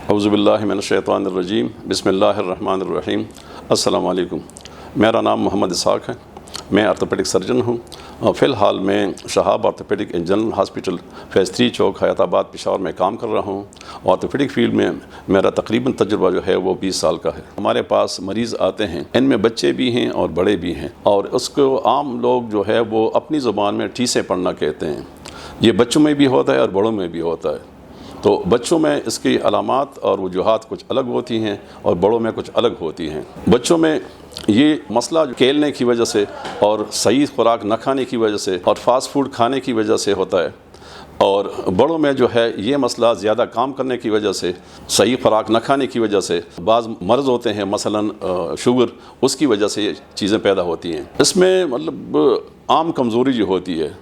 اعوذ باللہ من الشیطان الرجیم، بسم اللہ الرحمن الرحیم۔ السلام علیکم، میرا نام محمد اسحاق ہے، میں آرتھوپیڈک سرجن ہوں۔ فی الحال میں Shahab orthopaedic and general hospital phase 3 Chowk حیات آباد پشاور میں کام کر رہا ہوں۔ آرتھوپیڈک فیلڈ میں میرا تقریباً تجربہ جو ہے وہ 20 سال کا ہے۔ ہمارے پاس مریض آتے ہیں، ان میں بچے بھی ہیں اور بڑے بھی ہیں، اور اس کو عام لوگ جو ہے وہ اپنی زبان میں ٹھیسے پڑھنا کہتے ہیں۔ یہ بچوں میں بھی ہوتا ہے اور بڑوں میں بھی ہوتا ہے۔ تو بچوں میں اس کی علامات اور وجوہات کچھ الگ ہوتی ہیں اور بڑوں میں کچھ الگ ہوتی ہیں۔ بچوں میں یہ مسئلہ کھیلنے کی وجہ سے اور صحیح خوراک نہ کھانے کی وجہ سے اور فاسٹ فوڈ کھانے کی وجہ سے ہوتا ہے، اور بڑوں میں جو ہے یہ مسئلہ زیادہ کام کرنے کی وجہ سے، صحیح خوراک نہ کھانے کی وجہ سے، بعض مرض ہوتے ہیں مثلاً شوگر، اس کی وجہ سے یہ چیزیں پیدا ہوتی ہیں۔ اس میں مطلب عام کمزوری جو ہوتی ہے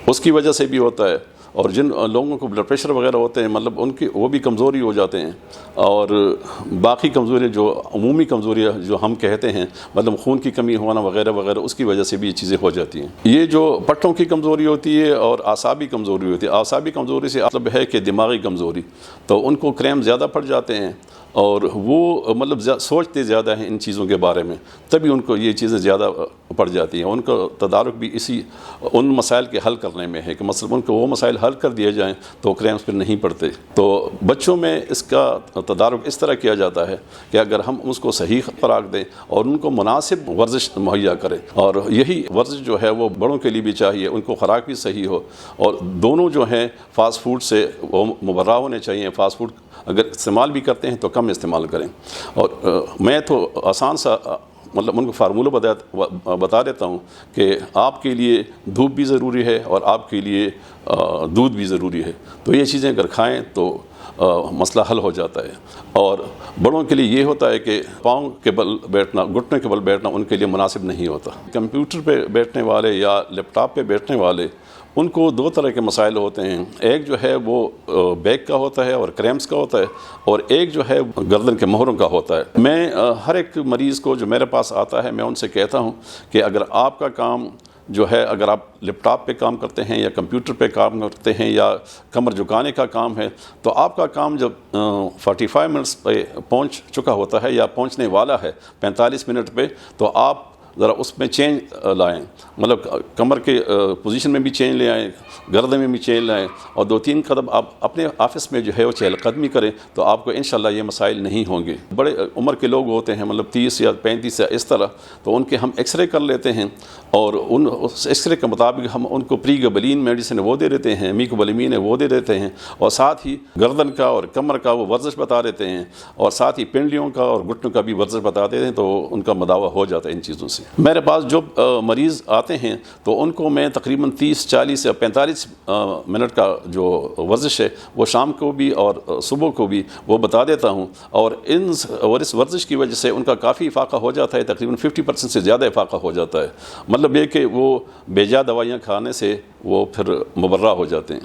اس کی وجہ سے بھی ہوتا ہے، اور جن لوگوں کو بلڈ پریشر وغیرہ ہوتے ہیں مطلب ان کی وہ بھی کمزوری ہو جاتے ہیں، اور باقی کمزوری جو عمومی کمزوری جو ہم کہتے ہیں مطلب خون کی کمی ہونا وغیرہ وغیرہ، اس کی وجہ سے بھی یہ چیزیں ہو جاتی ہیں۔ یہ جو پٹھوں کی کمزوری ہوتی ہے اور اعصابی کمزوری ہوتی ہے، اعصابی کمزوری سے مطلب ہے کہ دماغی کمزوری، تو ان کو کریم زیادہ پڑ جاتے ہیں اور وہ مطلب سوچتے زیادہ ہیں ان چیزوں کے بارے میں، تبھی ان کو یہ چیزیں زیادہ پڑ جاتی ہیں۔ ان کا تدارک بھی ان مسائل کے حل کرنے میں ہے کہ مثلا ان کو وہ مسائل حل کر دیے جائیں تو کریمز پھر نہیں پڑتے۔ تو بچوں میں اس کا تدارک اس طرح کیا جاتا ہے کہ اگر ہم اس کو صحیح خوراک دیں اور ان کو مناسب ورزش مہیا کریں، اور یہی ورزش جو ہے وہ بڑوں کے لیے بھی چاہیے، ان کو خوراک بھی صحیح ہو، اور دونوں جو ہیں فاسٹ فوڈ سے وہ مبرہ ہونے چاہیے۔ فاسٹ فوڈ اگر استعمال بھی کرتے ہیں تو کم استعمال کریں، اور میں تو آسان سا مطلب ان کو فارمولہ بتا دیتا ہوں کہ آپ کے لیے دھوپ بھی ضروری ہے اور آپ کے لیے دودھ بھی ضروری ہے، تو یہ چیزیں اگر کھائیں تو مسئلہ حل ہو جاتا ہے۔ اور بڑوں کے لیے یہ ہوتا ہے کہ پاؤں کے بل بیٹھنا، گھٹنے کے بل بیٹھنا ان کے لیے مناسب نہیں ہوتا۔ کمپیوٹر پہ بیٹھنے والے یا لیپ ٹاپ پہ بیٹھنے والے، ان کو دو طرح کے مسائل ہوتے ہیں، ایک جو ہے وہ بیک کا ہوتا ہے اور کریمپس کا ہوتا ہے، اور ایک جو ہے گردن کے مہروں کا ہوتا ہے۔ میں ہر ایک مریض کو جو میرے پاس آتا ہے میں ان سے کہتا ہوں کہ اگر آپ کا کام جو ہے، اگر آپ لیپ ٹاپ پہ کام کرتے ہیں یا کمپیوٹر پہ کام کرتے ہیں یا کمر جھکانے کا کام ہے، تو آپ کا کام جب 45 منٹس پہ پہنچ چکا ہوتا ہے یا پہنچنے والا ہے 45 منٹ پہ، تو آپ ذرا اس میں چینج لائیں، مطلب کمر کے پوزیشن میں بھی چینج لے آئیں، گردن میں بھی چینج لائیں، اور 2-3 قدم آپ اپنے آفس میں جو ہے وہ چہل قدمی کریں، تو آپ کو انشاءاللہ یہ مسائل نہیں ہوں گے۔ بڑے عمر کے لوگ ہوتے ہیں مطلب 30 یا 35 یا اس طرح، تو ان کے ہم ایکس رے کر لیتے ہیں، اور اس ایکس رے کے مطابق ہم ان کو پری گبلین میڈیسن وہ دے دیتے ہیں، میکوبلمین ہے وہ دے دیتے ہیں، اور ساتھ ہی گردن کا اور کمر کا وہ ورزش بتا دیتے ہیں، اور ساتھ ہی پنڈلیوں کا اور گھٹنوں کا بھی ورزش بتا دیتے ہیں، تو ان کا مداوع ہو جاتا ہے ان چیزوں سے۔ میرے پاس جو مریض آتے ہیں تو ان کو میں تقریباً 30، 40 یا 45 منٹ کا جو ورزش ہے وہ شام کو بھی اور صبح کو بھی وہ بتا دیتا ہوں، اور اس ورزش کی وجہ سے ان کا کافی افاقہ ہو جاتا ہے، تقریباً 50% سے زیادہ افاقہ ہو جاتا ہے۔ مطلب یہ کہ وہ بے جا دوائیاں کھانے سے وہ پھر مبرہ ہو جاتے ہیں۔